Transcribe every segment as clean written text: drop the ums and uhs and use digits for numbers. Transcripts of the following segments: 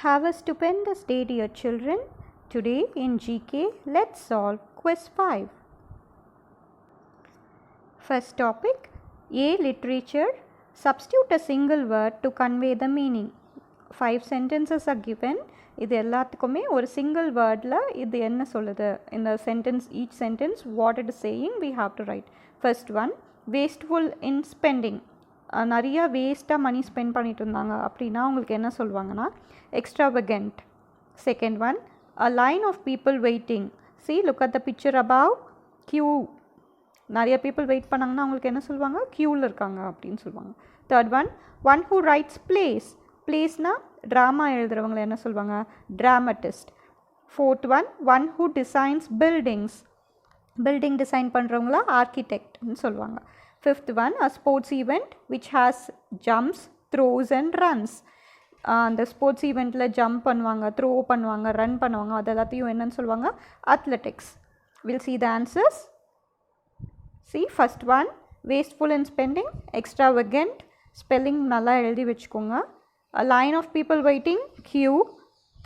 Have a stupendous day, dear children. Today in GK, let's solve quiz 5. First topic, A. Literature. Substitute a single word to convey the meaning. 5 sentences are given. இது எல்லாத்துக்குமே ஒரு single wordல இது என்ன சொல்லுது in the sentence, each sentence what it is saying we have to write. First one, wasteful in spending. நிறைய வேஸ்ட்டாக money spend பண்ணிட்டு இருந்தாங்க அப்படின்னா உங்களுக்கு என்ன சொல்லுவாங்கன்னா extravagant. Second one, a line of people waiting. See, look at the picture above. Queue. நிறைய people wait பண்ணாங்கன்னா அவங்களுக்கு என்ன சொல்லுவாங்க, க்யூவில் இருக்காங்க அப்படின்னு சொல்லுவாங்க. Third one who writes plays. பிளேஸ்னா ட்ராமா எழுதுறவங்களை என்ன சொல்லுவாங்க, dramatist. Fourth one who designs buildings. Building design பண்ணுறவங்கள ஆர்கிடெக்ட்னு சொல்லுவாங்க. Fifth one, a sports event which has jumps, throws and runs. அந்த ஸ்போர்ட்ஸ் ஈவெண்ட்டில் ஜம்ப் பண்ணுவாங்க, த்ரோ பண்ணுவாங்க, ரன் பண்ணுவாங்க, அது எல்லாத்தையும் என்னன்னு சொல்லுவாங்க, athletics. Will see the answers. See, first one, wasteful in spending, extravagant, spelling நல்லா எழுதி வச்சுக்கோங்க. A line of people waiting, queue.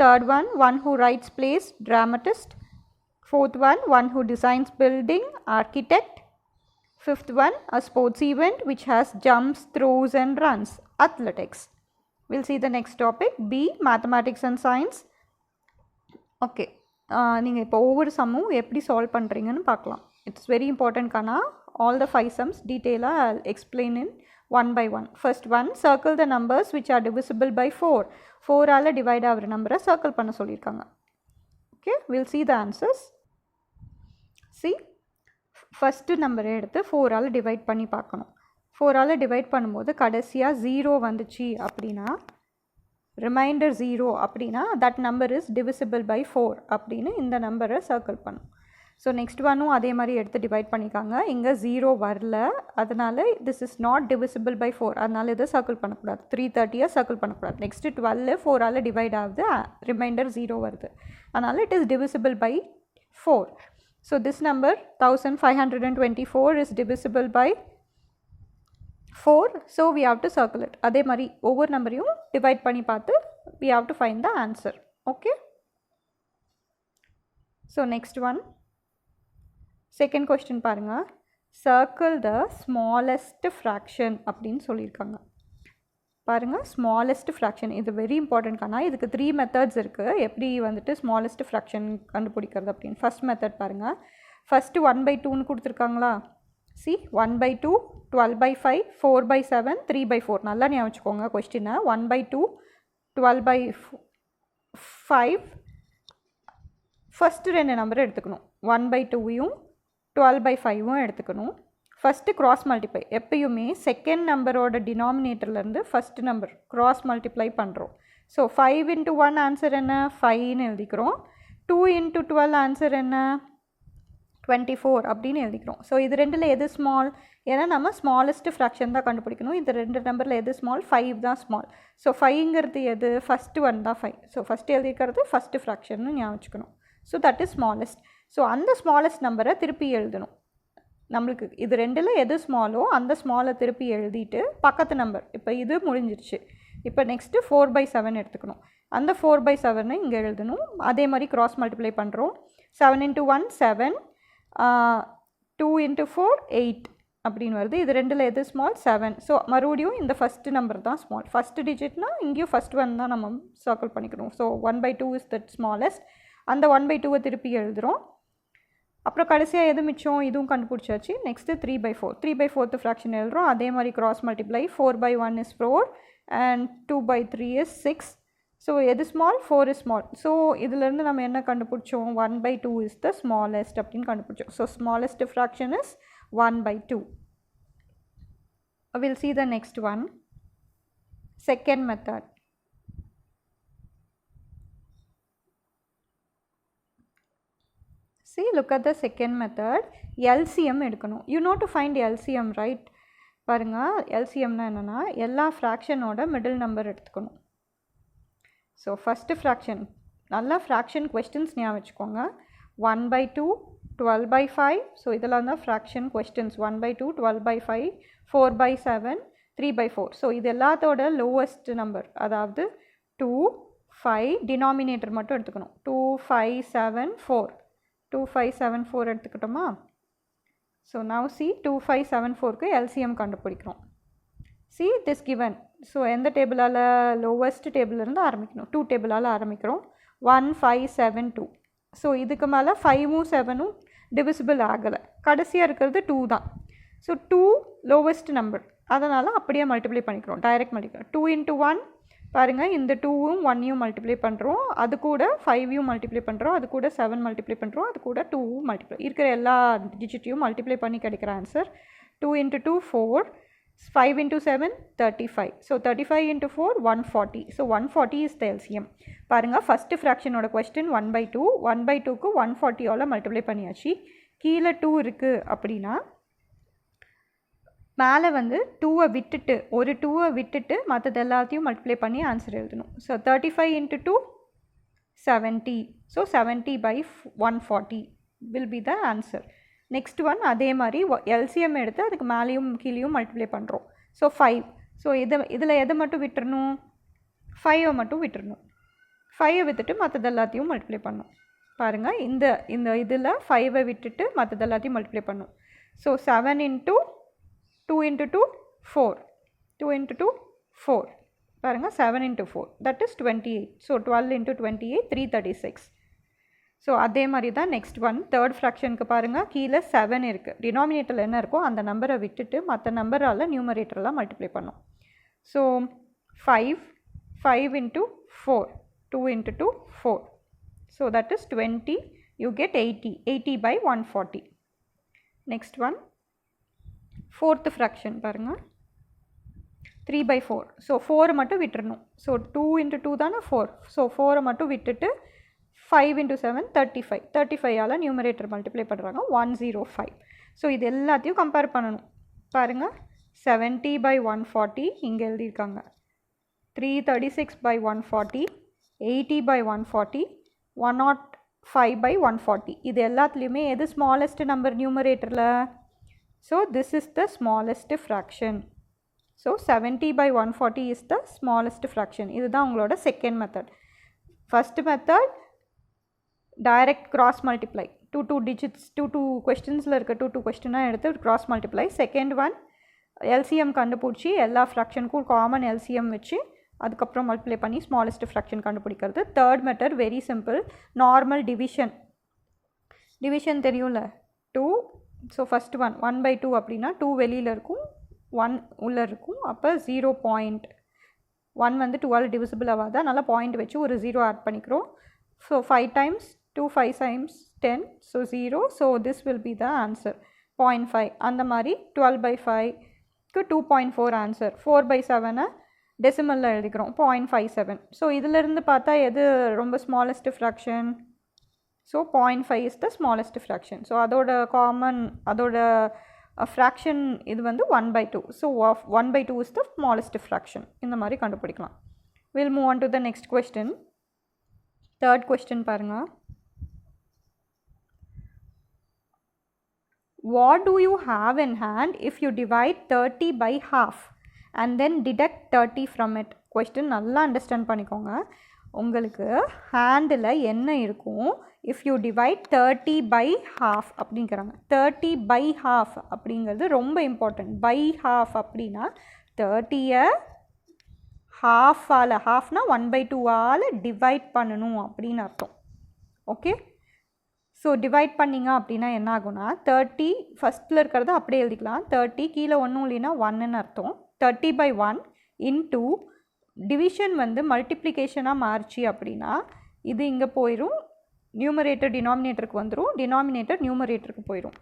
Third one who writes plays, dramatist. Fourth one who designs building, architect. Fifth one, a sports event which has jumps, throws and runs, athletics. We'll see the next topic, B, mathematics and science. Okay, நீங்கள் இப்போ ஒவ்வொரு சம்மும் எப்படி solve பண்ணுறீங்கன்னு பார்க்கலாம். It's very important gonna all the 5 sums detail-ஆக I'll explain in one by one. First one, circle the numbers which are divisible by 4. 4ஆல் divide ஆகிற நம்பரை circle பண்ண சொல்லியிருக்காங்க. Okay, we'll see the answers. See, first நம்பரை எடுத்து 4ஆல் divide பண்ணி பார்க்கணும். 4ஆல் divide பண்ணும்போது கடைசியாக 0 வந்துச்சு அப்படின்னா, ரிமைண்டர் 0 அப்படின்னா that number is divisible by 4 அப்படின்னு இந்த நம்பரை சர்க்கிள் பண்ணும். ஸோ நெக்ஸ்ட் ஒன்னும் அதே மாதிரி எடுத்து டிவைட் பண்ணிக்காங்க. இங்கே 0 வரல, அதனால் this is not divisible by 4, அதனால் இதை சர்க்கிள் பண்ணக்கூடாது. 330 சர்க்கிள் பண்ணக்கூடாது. நெக்ஸ்ட்டு 12 4ஆல் டிவைட் ஆகுது, ரிமைண்டர் 0 வருது, அதனால் it is divisible by 4. So this number 1524 is divisible by 4. So we have to circle it. அதே மாதிரி ஒவ்வொரு நம்பரையும் டிவைட் பண்ணி பார்த்து we have to find the answer. Okay. So next one. Second question பாருங்க. Circle the smallest fraction அப்படின்னு சொல்லியிருக்காங்க. பாருங்கள், ஸ்மாலஸ்ட் ஃப்ராக்ஷன் இது வெரி இம்பார்ட்டன்ட் கானா. இதுக்கு 3 மெத்தட்ஸ் இருக்குது எப்படி வந்துட்டு ஸ்மாலஸ்ட் ஃப்ராக்ஷன் கண்டுபிடிக்கிறது அப்படின்னு. ஃபஸ்ட் மெத்தட் பாருங்கள். ஃபஸ்ட்டு 1/2ன்னு கொடுத்துருக்காங்களா. சி 1/2, 12/5, 4/7, 3/4. நல்லா ஞாபகம் வச்சுக்கோங்க கொஸ்டினை. 1/2, 12/5, ஃபஸ்ட்டு 2 நம்பரை எடுத்துக்கணும். 1/2யும் 12/5ம் எடுத்துக்கணும். First cross multiply. எப்பயுமே செகண்ட் நம்பரோட டினாமினேட்டர்லேருந்து ஃபஸ்ட்டு நம்பர் க்ராஸ் மல்டிப்ளை பண்ணுறோம். ஸோ 5 into 1 ஆன்சர் என்ன, 5ன்னு எழுதிக்கிறோம். 2 into 12 ஆன்சர் என்ன, 24 அப்படின்னு எழுதிக்கிறோம். ஸோ இது ரெண்டில் எது ஸ்மால், ஏன்னா நம்ம ஸ்மாலஸ்ட் ஃப்ராக்ஷன் தான் கண்டுபிடிக்கணும். இந்த 2 நம்பரில் எது ஸ்மால், 5 தான் ஸ்மால். ஸோ 5ங்கிறது எது, ஃபஸ்ட்டு 1 தான் 5. ஸோ ஃபஸ்ட்டு எழுதிக்கிறது ஃபஸ்ட்டு ஃப்ராக்ஷன்னு ஞாபகம் வச்சுக்கணும். So that is smallest. So அந்த ஸ்மாலஸ்ட் நம்பரை திருப்பி எழுதணும். நம்மளுக்கு இது ரெண்டில் எது ஸ்மாலோ அந்த ஸ்மாலை திருப்பி எழுதிட்டு பக்கத்து நம்பர், இப்போ இது முடிஞ்சிருச்சு. இப்போ நெக்ஸ்ட்டு 4/7 எடுத்துக்கணும். அந்த 4/7 இங்கே எழுதணும். அதே மாதிரி க்ராஸ் மல்டிப்ளை பண்ணுறோம். 7 into 1 7, 2 into 4 8 அப்படின்னு வருது. இது ரெண்டில் எது ஸ்மால், 7. ஸோ மறுபடியும் இந்த ஃபஸ்ட்டு நம்பர் தான் ஸ்மால். ஃபஸ்ட்டு டிஜிட்னா இங்கேயும் ஃபஸ்ட் 1 தான் நம்ம சர்க்கிள் பண்ணிக்கணும். So 1/2 is that smallest. அந்த 1/2 திருப்பி எழுதுகிறோம். அப்புறம் கடைசியாக எது மிச்சம், இதுவும் கண்டுபிடிச்சாச்சு. நெக்ஸ்ட்டு 3/4, 3/4 ஃப்ராக்ஷன் எழுதுகிறோம். அதே மாதிரி cross multiply. 4/1 is 4 and 2/3 is 6. So எது ஸ்மால், 4 இஸ் ஸ்மால். ஸோ இதிலேருந்து நம்ம என்ன கண்டுபிடிச்சோம், 1/2 இஸ் த ஸ்மாலஸ்ட் அப்படின்னு கண்டுபிடிச்சோம். So smallest fraction is 1/2. We'll see the next one. Second method. See, look at the second method. LCM எடுக்கணும். You know to find LCM, right? பாருங்கள், LCMனா என்னென்னா எல்லா ஃப்ராக்ஷனோட மிடில் நம்பர் எடுத்துக்கணும். ஸோ ஃபஸ்ட்டு ஃப்ராக்ஷன், நல்லா fraction questions ஞாபகம் வச்சுக்கோங்க. 1/2, 12/5. So இதெல்லாம் தான் ஃப்ராக்ஷன் கொஸ்டின்ஸ். 1/2, 12/5, 4/7, 3/4. ஸோ இது எல்லாத்தோட லோவஸ்ட் நம்பர், அதாவது 2, 5 டினாமினேட்டர் மட்டும் எடுத்துக்கணும் 2574 எடுத்துக்கிட்டோமா ஸோ நவ் see 2574க்கு எல்சிஎம் கண்டுபிடிக்கிறோம் see this given ஸோ எந்த டேபிளால் லோவஸ்ட் டேபிளிலேருந்து ஆரம்பிக்கணும் 2 டேபிளால் ஆரம்பிக்கிறோம் 1572 ஸோ இதுக்கு மேலே 5ம் 7ம் டிவிசிபிள் ஆகலை கடைசியாக இருக்கிறது 2 தான் ஸோ 2 லோவஸ்ட் நம்பர் அதனால் அப்படியே மல்டிப்ளை பண்ணிக்கிறோம் டைரெக்ட் மல்டிப்ளை 2 into 1 பாருங்கள் இந்த 2ம் 1யும் மல்டிப்ளை பண்ணுறோம் அது கூட 5யும் மல்டிப்ளை பண்ணுறோம் அது கூட 7 மல்டிப்ளை பண்ணுறோம் அது கூட 2வும் மல்டிப்ளை இருக்கிற எல்லா டிஜிட்டையும் மல்டிப்ளை பண்ணி கிடைக்கிற answer 2 into 2 4 5 into 7 35 so 35 into 4 140 so 140 is the LCM பாருங்க first fraction ஓட question 1/2 1/2க்கு 140 ஆல மல்டிப்ளை பண்ணியாச்சு கீழே 2 இருக்கு அப்படின்னா மேலே வந்து 2 விட்டுட்டு ஒரு 2 விட்டுட்டு மற்றது எல்லாத்தையும் மல்டிப்ளை பண்ணி ஆன்சர் எழுதணும் so 35 into 2 70 so 70/140 will be the answer next one அதே மாதிரி எல்சிஎம் எடுத்து அதுக்கு மேலேயும் கீழேயும் மல்டிப்ளை பண்ணுறோம் ஸோ 5 ஸோ இதில் எதை மட்டும் விட்டுறணும் 5 மட்டும் விட்டுறணும் 5 விட்டுட்டு மற்றது எல்லாத்தையும் மல்டிப்ளை பண்ணணும் பாருங்கள் இந்த இதில் 5 விட்டுட்டு மற்றது எல்லாத்தையும் மல்டிப்ளை பண்ணணும் ஸோ 7 into 2 into 2 4 2 into 2 4 பாருங்கள் 7 into 4 that is 28 so 12 into 28 336 so அதே மாதிரி தான் நெக்ஸ்ட் ஒன் தேர்ட் ஃப்ராக்ஷனுக்கு பாருங்கள் கீழே 7 இருக்குது டினாமினேட்டரில் என்ன இருக்கோ அந்த நம்பரை விட்டுட்டு மற்ற நம்பரால் நியூமரேட்டரெலாம் மல்டிப்ளை பண்ணோம் so 5 into 4 2 into 2 4 so that is 20 you get 80/140 next one fourth fraction பாருங்கள் 3/4 ஸோ 4 மட்டும் விட்டுறணும் ஸோ 2 into 2 தானே 4 ஸோ 4 மட்டும் விட்டுட்டு 5 into 7 35 ஆல் நியூமரேட்டர் மல்டிப்ளை பண்ணுறாங்க 105 ஸோ இது எல்லாத்தையும் கம்பேர் பண்ணணும் பாருங்கள் 70/140 இங்கே எழுதியிருக்காங்க 336/140 80/140 105/140 இது எல்லாத்துலேயுமே எது ஸ்மாலஸ்ட் நம்பர் நியூமரேட்டரில் so this is the smallest fraction so 70/140 is the smallest fraction இதுதான் உங்களோட second method first method direct cross multiply 2 digits 2 கொஸ்டின்ஸில் இருக்க 2 கொஸ்டினாக எடுத்து cross multiply second one LCM கண்டுபிடிச்சி எல்லா ஃப்ராக்ஷனுக்கும் காமன் எல்சிஎம் வச்சு அதுக்கப்புறம் மல்டிப்ளை பண்ணி ஸ்மாலஸ்ட் ஃப்ராக்ஷன் கண்டுபிடிக்கிறது third method very simple normal division தெரியும்ல 2 ஸோ ஃபஸ்ட் ஒன் 1/2 அப்படின்னா 2 வெளியில் இருக்கும் 1 உள்ளே இருக்கும் அப்போ 0.1 வந்து 2ஆல் டிவிசிபிள் ஆகாது அதனால் பாயிண்ட் வச்சு ஒரு 0 ஆட் பண்ணிக்கிறோம் so 5 times 2 5 times 10 so 0 so this will be the answer 0.5 அந்த மாதிரி 12/5க்கு 2.4 ஆன்சர் 4/7 டெசிமலில் எழுதிக்கிறோம் 0.57 ஸோ இதிலிருந்து பார்த்தா எது ரொம்ப smallest fraction so 0.5 is the smallest fraction so அதோட ஃப்ராக்ஷன் இது வந்து 1/2 so 1/2 is the smallest fraction இந்த மாதிரி கண்டுபிடிக்கலாம் will move on to the next question third question பாருங்க what do you have in hand if you divide 30 by half and then deduct 30 from it question நல்லா understand பண்ணிக்கோங்க உங்களுக்கு handle என்ன இருக்கும் if you divide 30 by half அப்படிங்கிறாங்க 30 by half அப்படிங்கிறது ரொம்ப important by half அப்படின்னா 30யை ஹாஃப்னா 1/2 ஆல் டிவைட் பண்ணணும் அப்படின்னு அர்த்தம் ஓகே ஸோ டிவைட் பண்ணிங்க அப்படின்னா என்ன ஆகும்னா 30 ஃபஸ்ட்டில் இருக்கிறத அப்படியே எழுதிக்கலாம் 30 கீழே ஒன்றும் இல்லைன்னா 1ன்னு அர்த்தம் 30/1 இன்டூ டிவிஷன் வந்து மல்டிப்ளிகேஷனாக மாறிச்சு அப்படின்னா இது இங்கே போயிடும் நியூமரேட்டர் டினாமினேட்டருக்கு வந்துடும் டினாமினேட்டர் நியூமரேட்டருக்கு போயிடும்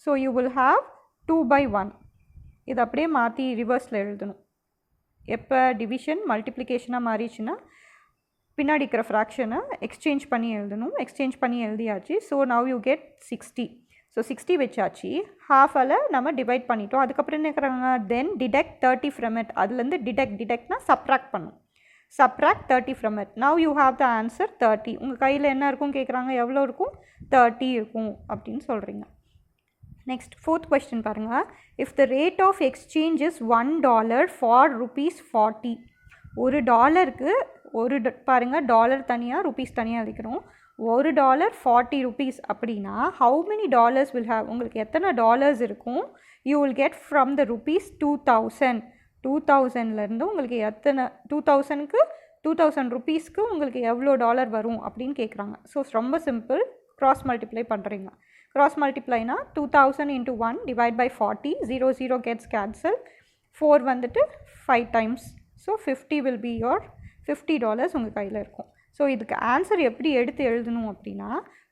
ஸோ யூ வில் ஹாவ் 2/1 இது அப்படியே மாற்றி ரிவர்ஸில் எழுதணும் எப்போ டிவிஷன் மல்டிப்ளிகேஷனாக மாறிச்சுன்னா பின்னாடி இருக்கிற ஃப்ராக்ஷனை எக்ஸ்சேஞ்ச் பண்ணி எழுதணும் எக்ஸ்சேஞ்ச் பண்ணி எழுதியாச்சு so now you get 60 so 60 வச்சாச்சு ஹாஃபால் நம்ம டிவைட் பண்ணிட்டோம் அதுக்கப்புறம் என்ன இருக்கிறாங்க தென் டிடெக்ட் 30 ஃப்ரம் இட் அதுலேருந்து டிடெக்ட்னா சப்ராக்ட் பண்ணும் subtract 30 from it now you have the answer 30 உங்கள் கையில் என்ன இருக்கும் கேட்குறாங்க எவ்வளோ இருக்கும் 30 இருக்கும் அப்படின்னு சொல்கிறீங்க நெக்ஸ்ட் ஃபோர்த் கொஸ்டின் பாருங்கள் if the rate of exchange is $1 for ₹40 $1 பாருங்கள் டாலர் தனியாக ருபீஸ் தனியாக எழுதிக்கிறோம். $1 40 rupees அப்படின்னா how many dollars will have, உங்களுக்கு எத்தனை டாலர்ஸ் இருக்கும், you will get from the rupees 2000. 2000லேருந்து உங்களுக்கு எத்தனை 2000 ருபீஸ்க்கு உங்களுக்கு எவ்வளோ டாலர் வரும் அப்படின்னு கேட்குறாங்க. ஸோ ரொம்ப சிம்பிள், க்ராஸ் மல்டிப்ளை பண்ணுறீங்க. க்ராஸ் மல்டிப்ளைனா 2000 into 1 divide by 40, 0 gets cancelled, 4 வந்துட்டு 5 times, so 50 will be your $50 உங்கள் கையில் இருக்கும். ஸோ இதுக்கு ஆன்சர் எப்படி எடுத்து எழுதணும் அப்படின்னா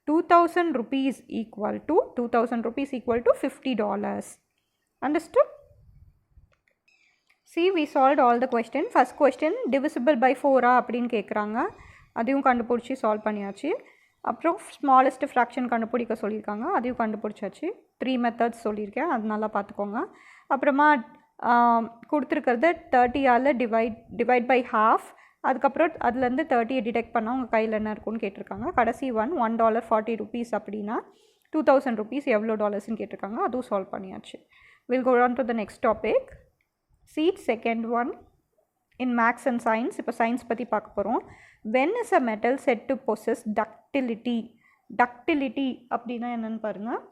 2000 rupees equal to $50. Understood? See, we solved all the question. First question divisible by 4 அப்படின்னு கேட்குறாங்க, அதையும் கண்டுபிடிச்சி சால்வ் பண்ணியாச்சு. அப்புறம் ஸ்மாலஸ்ட் ஃப்ராக்ஷன் கண்டுபிடிக்க சொல்லியிருக்காங்க, அதையும் கண்டுபிடிச்சாச்சு. 3 மெத்தட்ஸ் சொல்லியிருக்கேன், அது நல்லா பார்த்துக்கோங்க. அப்புறமா கொடுத்துருக்கிறது 30ஆல் டிவைட் பை ஹாஃப், அதுக்கப்புறம் அதுலேருந்து 30 டிடெக்ட் பண்ணால் உங்கள் கையில் என்ன இருக்குன்னு கேட்டிருக்காங்க. கடைசி $1 40 rupees அப்படின்னா 2000 rupees எவ்வளோ டாலர்ஸ்ன்னு கேட்டிருக்காங்க, அதுவும் சால்வ் பண்ணியாச்சு. Will go on to the next topic. See, second one in maths and science. இப்போ சயின்ஸ் பற்றி பார்க்க போகிறோம். when is a metal said to possess ductility? ductility அப்படின்னா என்னென்னு பாருங்கள்.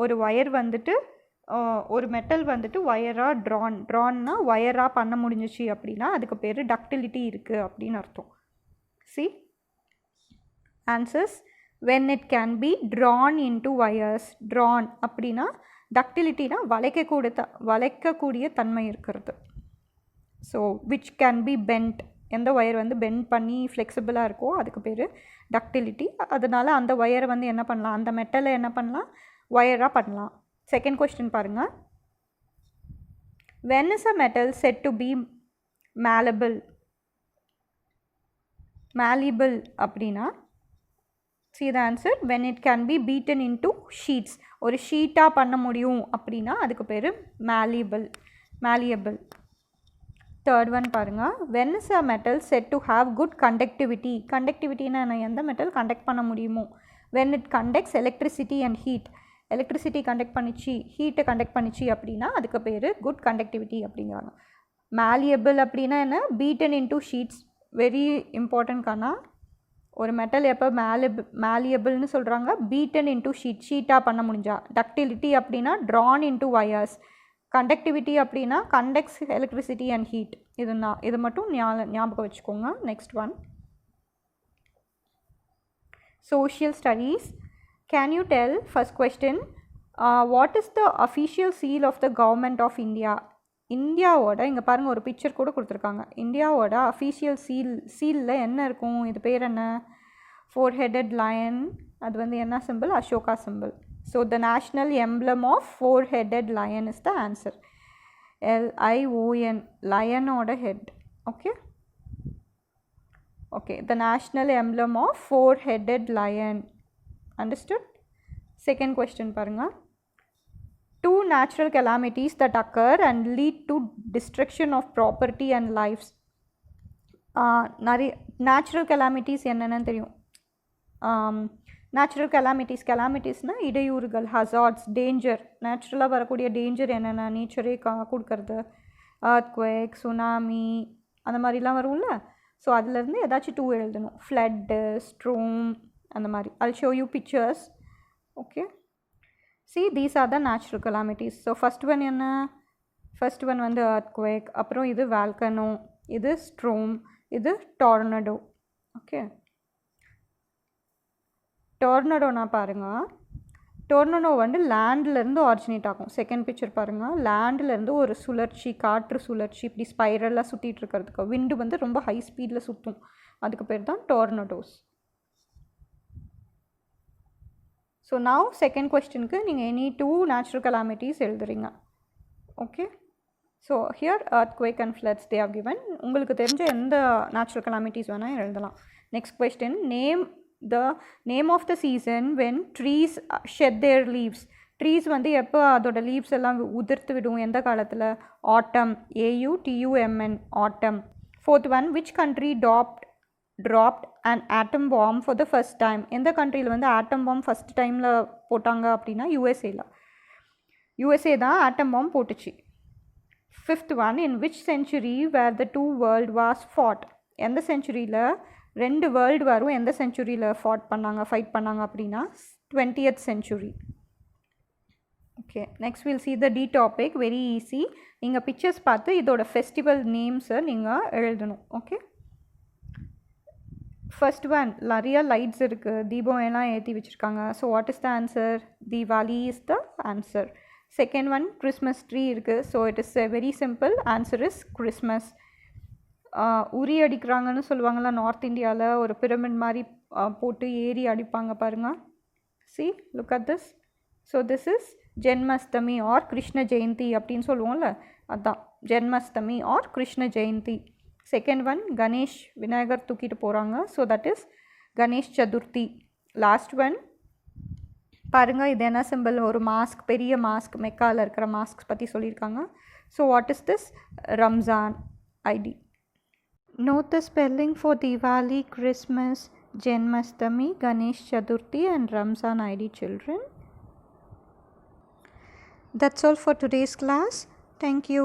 ஒரு ஒயர் வந்துட்டு ஒரு மெட்டல் வந்துட்டு ஒயராக ட்ரான்னா ஒயராக பண்ண முடிஞ்சிச்சு அப்படின்னா அதுக்கு பேர் டக்டிலிட்டி இருக்குது அப்படின்னு அர்த்தம். C answers, when it can be drawn into wires. drawn அப்படின்னா டக்டிலிட்டினா வளைக்கக்கூடிய தன்மை இருக்கிறது. So which can be bent, எந்த ஒயர் வந்து பெண்ட் பண்ணி ஃப்ளெக்சிபிளாக இருக்கோ அதுக்கு பேர் டக்டிலிட்டி. அதனால் அந்த ஒயரை வந்து என்ன பண்ணலாம், அந்த மெட்டலை என்ன பண்ணலாம், ஒயராக பண்ணலாம். செகண்ட் கொஸ்டின் பாருங்கள். when is a metal said to be malleable? அப்படின்னா see the answer, when it can be beaten into sheets. ஒரு ஷீட்டாக பண்ண முடியும் அப்படின்னா அதுக்கு பேர் malleable. தேர்ட் ஒன் பாருங்கள். when is a metal said to have good conductivity? கண்டக்டிவிட்டின்னா என்ன, எந்த மெட்டல் கண்டக்ட் பண்ண முடியுமோ. when it conducts electricity and heat, electricity conduct பண்ணிச்சு, ஹீட்டை கண்டக்ட் பண்ணிச்சு அப்படின்னா அதுக்கு பேர் குட் கண்டக்டிவிட்டி அப்படிங்கிறாங்க. malleable அப்படின்னா என்ன, beaten into sheets. Very important காணா, ஒரு மெட்டல் எப்போ malleableன்னு சொல்கிறாங்க, beaten into ஷீட்டாக பண்ண முடிஞ்சா. டக்டிலிட்டி அப்படின்னா drawn into wires. கண்டக்டிவிட்டி அப்படின்னா conducts electricity and heat. இது மட்டும் ஞாபகம் வச்சுக்கோங்க. Next one, social studies. Can you tell, first question, what is the official seal of the government of India? இந்தியாவோட, இங்கே பாருங்கள் ஒரு பிக்சர் கூட கொடுத்துருக்காங்க. இந்தியாவோட அஃபீஷியல் சீலில் என்ன இருக்கும், இது பேர் என்ன, 4-headed lion. அது வந்து என்ன simple, Ashoka simple. So the national emblem of 4-headed lion is the answer. LION, லயனோட head. Okay the national emblem of 4-headed lion. Understood? Second question பாருங்க. 2 natural calamities that occur and lead to destruction of property and lives. நிறைய natural calamities என்னென்னு தெரியும். Natural கெலாமிட்டிஸ்னால் இடையூறுகள், hazards, danger. நேச்சுரலாக வரக்கூடிய danger என்னென்ன, நேச்சரே கொடுக்கறது, earthquake, சுனாமி அந்த மாதிரிலாம் வரும்ல. ஸோ அதுலேருந்து ஏதாச்சும் 2 எழுதணும். ஃப்ளட்டு, ஸ்ட்ரோம், அந்த மாதிரி. I'll show you pictures. Okay, see, these are the natural calamities. So first one என்ன, first one வந்து earthquake, அப்புறம் இது volcano, இது storm, இது tornado. Okay, tornadoனா பாருங்க, tornado வந்து லேண்ட்லேருந்து ஆரிஜினேட் ஆகும். செகண்ட் பிக்சர் பாருங்கள், லேண்ட்லேருந்து ஒரு சுழற்சி, காற்று சுழற்சி இப்படி ஸ்பைரலாக சுற்றிட்டு இருக்கிறதுக்கு, விண்டு வந்து ரொம்ப ஹை ஸ்பீடில் சுற்றும், அதுக்கு பேர் தான் tornadoes. ஸோ நவ் செகண்ட் கொஸ்டினுக்கு நீங்கள் எனி 2 நேச்சுரல் கெலாமிட்டிஸ் எழுதுறீங்க. Okay, so here earthquake and floods they have given. உங்களுக்கு தெரிஞ்ச எந்த நேச்சுரல் கெலாமிட்டிஸ் வேணால் எழுதலாம். Next question, name of the season when trees shed their leaves. Trees வந்து எப்போ அதோட லீவ்ஸ் எல்லாம் உதிர்த்து விடும், எந்த காலத்தில், autumn, AUTUMN, autumn. Fourth one, which country dropped an atom bomb for the first time? எந்த கண்ட்ரியில் வந்து ஆட்டம் பாம் ஃபஸ்ட் டைமில் போட்டாங்க அப்படின்னா USA தான் ஆட்டம் பாம் போட்டுச்சு. Fifth one, in which century were the 2 world wars fought? எந்த செஞ்சுரியில் 2 வேர்ல்டு வாரும் எந்த செஞ்சுரியில் ஃபைட் பண்ணாங்க அப்படின்னா 20th century. Okay, next will see the D topic, very easy. நீங்கள் பிக்சர்ஸ் பார்த்து இதோட ஃபெஸ்டிவல் நேம்ஸை நீங்கள் எழுதணும். ஓகே, ஃபர்ஸ்ட் ஒன் நிறைய லைட்ஸ் இருக்குது, தீபம் எல்லாம் ஏற்றி வச்சுருக்காங்க. So what is the answer? Deepavali is the answer. Second one Christmas tree இருக்குது. So it is very simple, answer is Christmas. உரி அடிக்கிறாங்கன்னு சொல்லுவாங்கள்ல நார்த் இந்தியாவில், ஒரு பிரமிட் மாதிரி போட்டு ஏறி அடிப்பாங்க பாருங்கள். See look at this. So this is Janmashtami or Krishna Jayanti அப்படின்னு சொல்லுவோம்ல, அதுதான் Janmashtami or Krishna Jayanti. Second one Ganesh, Vinayagar தூக்கிட்டு போகிறாங்க. So that is Ganesh Chaturthi. Last one பாருங்கள், இது என்ன சிம்பிள்? ஒரு மாஸ்க், பெரிய மாஸ்க், மெக்காவில் இருக்கிற மாஸ்க் பற்றி சொல்லியிருக்காங்க. So what is this? Ramzan Eid. Note the spelling for Diwali, Christmas, Janmashtami, Ganesh Chaturthi and Ramzan ID, children. That's all for today's class. Thank you.